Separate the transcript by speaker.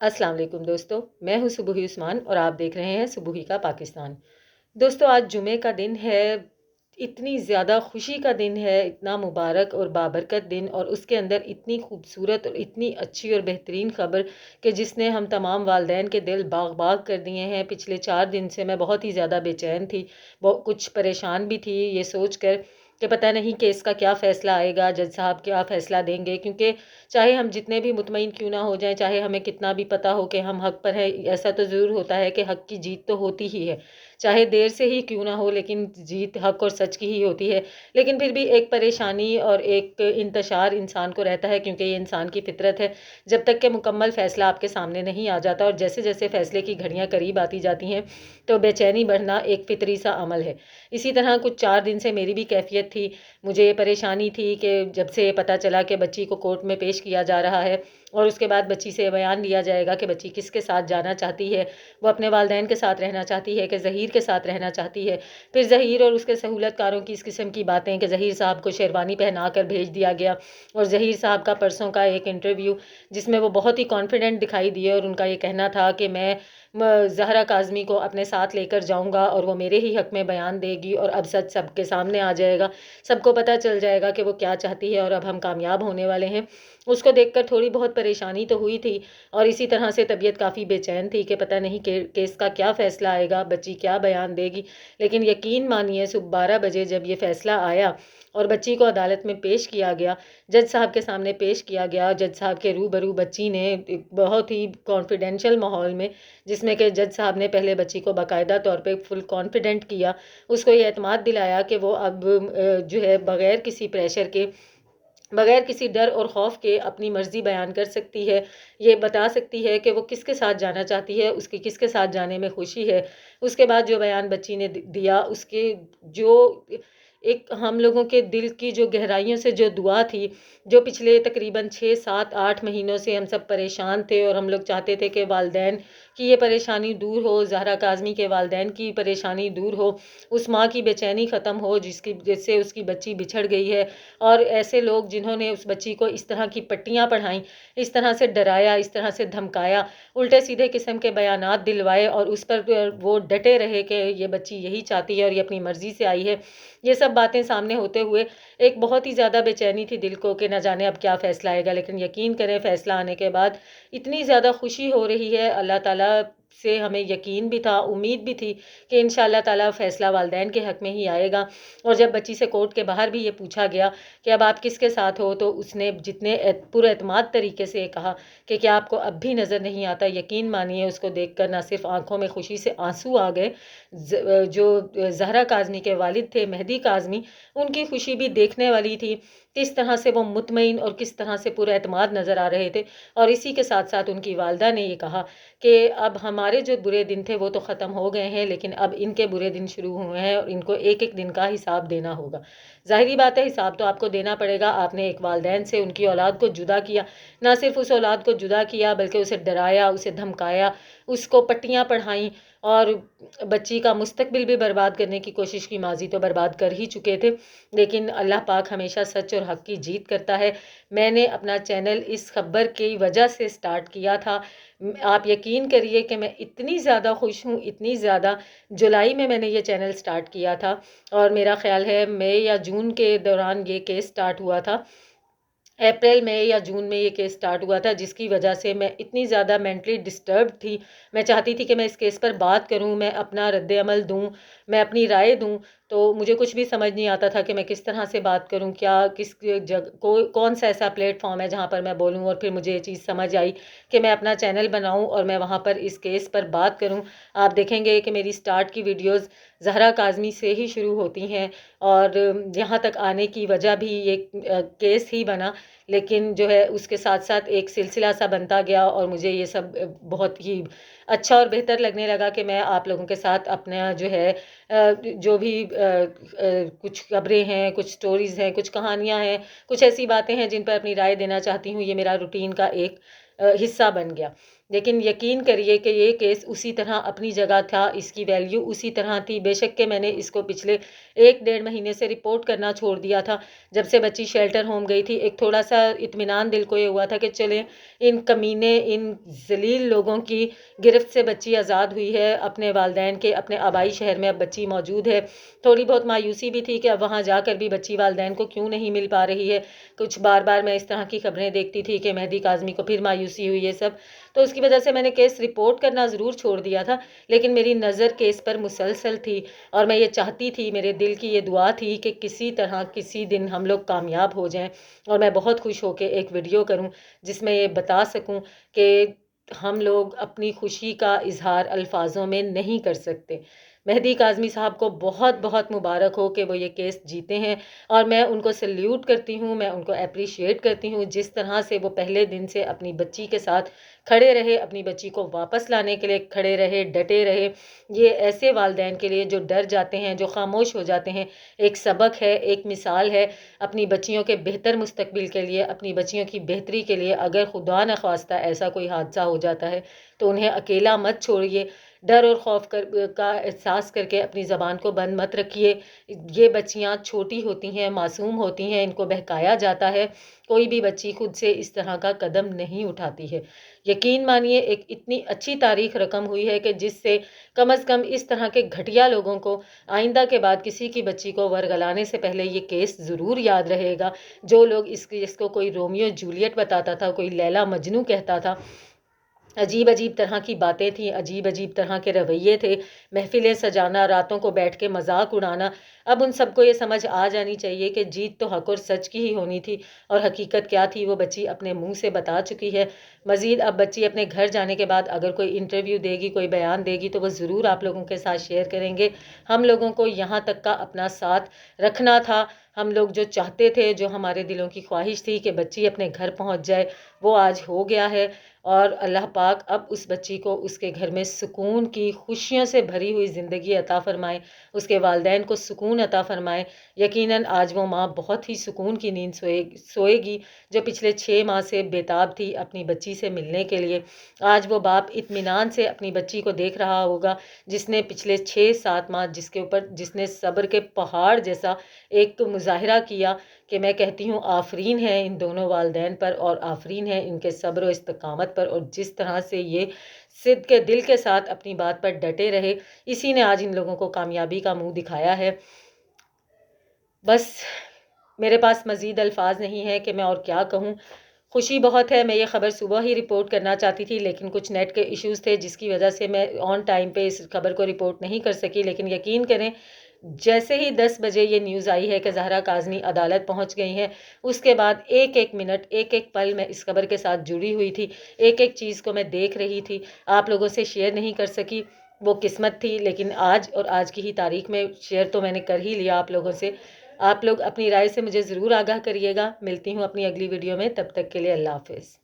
Speaker 1: अस्सलाम वालेकुम दोस्तों, मैं हूँ सुबुही उस्मान और आप देख रहे हैं सुबुही का पाकिस्तान। दोस्तों, आज जुमे का दिन है। इतनी ज़्यादा खुशी का दिन है, इतना मुबारक और बाबरकत दिन, और उसके अंदर इतनी खूबसूरत और इतनी अच्छी और बेहतरीन ख़बर कि जिसने हम तमाम वालदैन के दिल बाग बाग कर दिए हैं। पिछले 4 दिन से मैं बहुत ही ज़्यादा बेचैन थी, बहुत कुछ परेशान भी थी ये सोच कर कि पता नहीं कि इसका क्या फ़ैसला आएगा, जज साहब क्या फ़ैसला देंगे। क्योंकि चाहे हम जितने भी मुतमईन क्यों ना हो जाएं, चाहे हमें कितना भी पता हो कि हम हक पर हैं, ऐसा तो ज़रूर होता है कि हक की जीत तो होती ही है। चाहे देर से ही क्यों ना हो, लेकिन जीत हक और सच की ही होती है। लेकिन फिर भी एक परेशानी और एक इंतशार इंसान को रहता है, क्योंकि ये इंसान की फितरत है। जब तक कि मुकम्मल फ़ैसला आपके सामने नहीं आ जाता और जैसे जैसे फ़ैसले की घड़ियां करीब आती जाती हैं, तो बेचैनी बढ़ना एक फितरी सा अमल है। इसी तरह कुछ 4 दिन से मेरी भी कैफियत थी। मुझे ये परेशानी थी कि जब से ये पता चला कि बच्ची को कोर्ट में पेश किया जा रहा है और उसके बाद बच्ची से बयान लिया जाएगा कि बच्ची किसके साथ जाना चाहती है। वो अपने वालदैन के साथ रहना चाहती है कि ज़हीर के साथ रहना चाहती है। फिर ज़हीर और उसके सहूलतकारों की इस किस्म की बातें कि ज़हीर साहब को शेरवानी पहना कर भेज दिया गया, और ज़हीर साहब का परसों का एक इंटरव्यू जिसमें वो बहुत ही कॉन्फिडेंट दिखाई दिए और उनका ये कहना था कि मैं ज़हरा काज़मी को अपने साथ लेकर जाऊंगा और वो मेरे ही हक़ में बयान देगी और अब सच सबके सामने आ जाएगा, सबको पता चल जाएगा कि वो क्या चाहती है और अब हम कामयाब होने वाले हैं। उसको देखकर थोड़ी बहुत परेशानी तो हुई थी, और इसी तरह से तबीयत काफ़ी बेचैन थी कि पता नहीं केस का क्या फ़ैसला आएगा, बच्ची क्या बयान देगी। लेकिन यकीन मानिए, सुबह 12 बजे जब ये फ़ैसला आया और बच्ची को अदालत में पेश किया गया, जज साहब के सामने पेश किया गया, जज साहब के रूबरू बच्ची ने एक बहुत ही कॉन्फिडेंशियल माहौल में, जिसमें कि जज साहब ने पहले बच्ची को बाकायदा तौर पे फुल कॉन्फिडेंट किया, उसको ये एतमाद दिलाया कि वो अब जो है बग़ैर किसी प्रेशर के, बगैर किसी डर और खौफ के अपनी मर्ज़ी बयान कर सकती है। ये बता सकती है कि वो किसके साथ जाना चाहती है, उसकी किसके साथ जाने में खुशी है। उसके बाद जो बयान बच्ची ने दिया, उसके जो एक हम लोगों के दिल की जो गहराइयों से जो दुआ थी, जो पिछले तकरीबन 6 7 8 महीनों से हम सब परेशान थे और हम लोग चाहते थे कि वालदैन की ये परेशानी दूर हो, ज़हरा काज़मी के वालदैन की परेशानी दूर हो, उस माँ की बेचैनी ख़त्म हो जिससे उसकी बच्ची बिछड़ गई है। और ऐसे लोग जिन्होंने उस बच्ची को इस तरह की पट्टियाँ पढ़ाईं, इस तरह से डराया, इस तरह से धमकाया, उल्टे सीधे किस्म के बयानात दिलवाए और उस पर वो डटे रहे कि ये बच्ची यही चाहती है और ये अपनी मर्ज़ी से आई है। ये सब बातें सामने होते हुए एक बहुत ही ज़्यादा बेचैनी थी दिल को कि न जाने अब क्या फ़ैसला आएगा। लेकिन यकीन करें, फ़ैसला आने के बाद इतनी ज़्यादा खुशी हो रही है। अल्लाह ताला से हमें यकीन भी था, उम्मीद भी थी कि इंशाअल्लाह ताला फ़ैसला वालदैन के हक़ में ही आएगा। और जब बच्ची से कोर्ट के बाहर भी ये पूछा गया कि अब आप किसके साथ हो, तो उसने जितने पुरएतमाद तरीके से कहा कि क्या आपको अब भी नज़र नहीं आता। यकीन मानिए, उसको देखकर ना सिर्फ आंखों में खुशी से आंसू आ गए, जो ज़हरा काज़मी के वालिद थे मेहदी काज़मी, उनकी खुशी भी देखने वाली थी। किस तरह से वो मुतमईन और किस तरह से पुरएतमाद नज़र आ रहे थे। और इसी के साथ साथ उनकी वालदा ने ये कहा कि अब हमारे जो बुरे दिन थे वो तो ख़त्म हो गए हैं, लेकिन अब इनके बुरे दिन शुरू हुए हैं और इनको एक एक दिन का हिसाब देना होगा। ज़ाहिरी बात है, हिसाब तो आपको देना पड़ेगा। आपने एक वालदैन से उनकी औलाद को जुदा किया, ना सिर्फ उस औलाद को जुदा किया बल्कि उसे डराया, उसे धमकाया, उसको पट्टियाँ पढ़ाईं और बच्ची का मुस्तकबिल भी बर्बाद करने की कोशिश की। माजी तो बर्बाद कर ही चुके थे, लेकिन अल्लाह पाक हमेशा सच और हक़ की जीत करता है। मैंने अपना चैनल इस खबर की वजह से स्टार्ट किया था। आप यकीन करिए कि मैं इतनी ज़्यादा खुश हूँ, इतनी ज़्यादा। जुलाई में मैंने ये चैनल स्टार्ट किया था और मेरा ख़्याल है मई या जून के दौरान ये केस स्टार्ट हुआ था। अप्रैल में या जून में ये केस स्टार्ट हुआ था, जिसकी वजह से मैं इतनी ज़्यादा मेंटली डिस्टर्ब्ड थी। मैं चाहती थी कि मैं इस केस पर बात करूं, मैं अपना रद्द अमल दूं, मैं अपनी राय दूं। तो मुझे कुछ भी समझ नहीं आता था कि मैं किस तरह से बात करूं, क्या किस कौन सा ऐसा प्लेटफॉर्म है जहां पर मैं बोलूं। और फिर मुझे ये चीज़ समझ आई कि मैं अपना चैनल बनाऊं और मैं वहां पर इस केस पर बात करूं। आप देखेंगे कि मेरी स्टार्ट की वीडियोज़ ज़हरा काज़मी से ही शुरू होती हैं, और यहाँ तक आने की वजह भी ये केस ही बना। लेकिन जो है उसके साथ साथ एक सिलसिला सा बनता गया और मुझे ये सब बहुत ही अच्छा और बेहतर लगने लगा कि मैं आप लोगों के साथ अपना जो है जो भी कुछ खबरें हैं, कुछ स्टोरीज़ हैं, कुछ कहानियाँ हैं, कुछ ऐसी बातें हैं जिन पर अपनी राय देना चाहती हूँ, ये मेरा रूटीन का एक हिस्सा बन गया। لیکن یقین کریے کہ یہ کیس اسی طرح اپنی جگہ تھا، اس کی ویلیو اسی طرح تھی، بے شک کہ میں نے اس کو پچھلے 1 ڈیڑھ مہینے سے رپورٹ کرنا چھوڑ دیا تھا جب سے بچی شیلٹر ہوم گئی تھی۔ ایک تھوڑا سا اطمینان دل کو یہ ہوا تھا کہ چلیں ان کمینے، ان ذلیل لوگوں کی گرفت سے بچی آزاد ہوئی ہے، اپنے والدین کے اپنے آبائی شہر میں اب بچی موجود ہے۔ تھوڑی بہت مایوسی بھی تھی کہ اب وہاں جا کر بھی بچی والدین کو کیوں نہیں مل پا رہی ہے، کچھ بار بار میں اس طرح کی خبریں دیکھتی تھی کہ مہدی کاظمی کو پھر مایوسی ہوئی، یہ سب تو اس کی وجہ سے میں نے کیس رپورٹ کرنا ضرور چھوڑ دیا تھا، لیکن میری نظر کیس پر مسلسل تھی اور میں یہ چاہتی تھی، میرے دل کی یہ دعا تھی کہ کسی طرح کسی دن ہم لوگ کامیاب ہو جائیں اور میں بہت خوش ہو کے ایک ویڈیو کروں جس میں یہ بتا سکوں کہ ہم لوگ اپنی خوشی کا اظہار الفاظوں میں نہیں کر سکتے۔ مہدی کاظمی صاحب کو بہت بہت مبارک ہو کہ وہ یہ کیس جیتے ہیں، اور میں ان کو سلیوٹ کرتی ہوں، میں ان کو اپریشیٹ کرتی ہوں جس طرح سے وہ پہلے دن سے اپنی بچی کے ساتھ کھڑے رہے، اپنی بچی کو واپس لانے کے لیے کھڑے رہے، ڈٹے رہے۔ یہ ایسے والدین کے لیے جو ڈر جاتے ہیں، جو خاموش ہو جاتے ہیں، ایک سبق ہے، ایک مثال ہے اپنی بچیوں کے بہتر مستقبل کے لیے، اپنی بچیوں کی بہتری کے لیے۔ اگر خدا نخواستہ ایسا کوئی حادثہ ہو جاتا ہے تو انہیں اکیلا مت چھوڑیے، ڈر اور خوف کا احساس کر کے اپنی زبان کو بند مت رکھیے۔ یہ بچیاں چھوٹی ہوتی ہیں، معصوم ہوتی ہیں، ان کو بہکایا جاتا ہے، کوئی بھی بچی خود سے اس طرح کا قدم نہیں اٹھاتی ہے۔ یقین مانیے ایک اتنی اچھی تاریخ رقم ہوئی ہے کہ جس سے کم از کم اس طرح کے گھٹیا لوگوں کو آئندہ کے بعد کسی کی بچی کو ورگلانے سے پہلے یہ کیس ضرور یاد رہے گا۔ جو لوگ اس کو کوئی رومیو جولیٹ بتاتا تھا، کوئی لیلا مجنو کہتا تھا، عجیب عجیب طرح کی باتیں تھیں، عجیب عجیب طرح کے رویے تھے، محفلیں سجانا، راتوں کو بیٹھ کے مذاق اڑانا، اب ان سب کو یہ سمجھ آ جانی چاہیے کہ جیت تو حق اور سچ کی ہی ہونی تھی، اور حقیقت کیا تھی وہ بچی اپنے منہ سے بتا چکی ہے۔ مزید اب بچی اپنے گھر جانے کے بعد اگر کوئی انٹرویو دے گی، کوئی بیان دے گی تو وہ ضرور آپ لوگوں کے ساتھ شیئر کریں گے۔ ہم لوگوں کو یہاں تک کا اپنا ساتھ رکھنا تھا، ہم لوگ جو چاہتے تھے، جو ہمارے دلوں کی خواہش تھی کہ بچی اپنے گھر پہنچ جائے، وہ آج ہو گیا ہے، اور اللہ پاک اب اس بچی کو اس کے گھر میں سکون کی، خوشیوں سے بھری ہوئی زندگی عطا فرمائے، اس کے والدین کو سکون عطا فرمائے۔ یقیناً آج وہ ماں بہت ہی سکون کی نیند سوئے گی جو پچھلے 6 ماہ سے بےتاب تھی اپنی بچی سے ملنے کے لیے۔ آج وہ باپ اطمینان سے اپنی بچی کو دیکھ رہا ہوگا جس نے پچھلے 6 7 ماہ جس نے صبر کے پہاڑ جیسا ایک مظاہرہ کیا، کہ میں کہتی ہوں آفرین ہے ان دونوں والدین پر، اور آفرین ہے ان کے صبر و استقامت پر، اور جس طرح سے یہ صدق کے دل کے ساتھ اپنی بات پر ڈٹے رہے، اسی نے آج ان لوگوں کو کامیابی کا منہ دکھایا ہے۔ بس میرے پاس مزید الفاظ نہیں ہے کہ میں اور کیا کہوں۔ خوشی بہت ہے، میں یہ خبر صبح ہی رپورٹ کرنا چاہتی تھی لیکن کچھ نیٹ کے ایشوز تھے جس کی وجہ سے میں آن ٹائم پہ اس خبر کو رپورٹ نہیں کر سکی، لیکن یقین کریں جیسے ہی 10 بجے یہ نیوز آئی ہے کہ زہرا کاظمی عدالت پہنچ گئی ہیں، اس کے بعد ایک ایک منٹ، ایک ایک پل میں اس خبر کے ساتھ جڑی ہوئی تھی، ایک ایک چیز کو میں دیکھ رہی تھی، آپ لوگوں سے شیئر نہیں کر سکی، وہ قسمت تھی، لیکن آج اور آج کی ہی تاریخ میں شیئر تو میں نے کر ہی لیا آپ لوگوں سے۔ آپ لوگ اپنی رائے سے مجھے ضرور آگاہ کریے گا۔ ملتی ہوں اپنی اگلی ویڈیو میں، تب تک کے لیے اللہ حافظ۔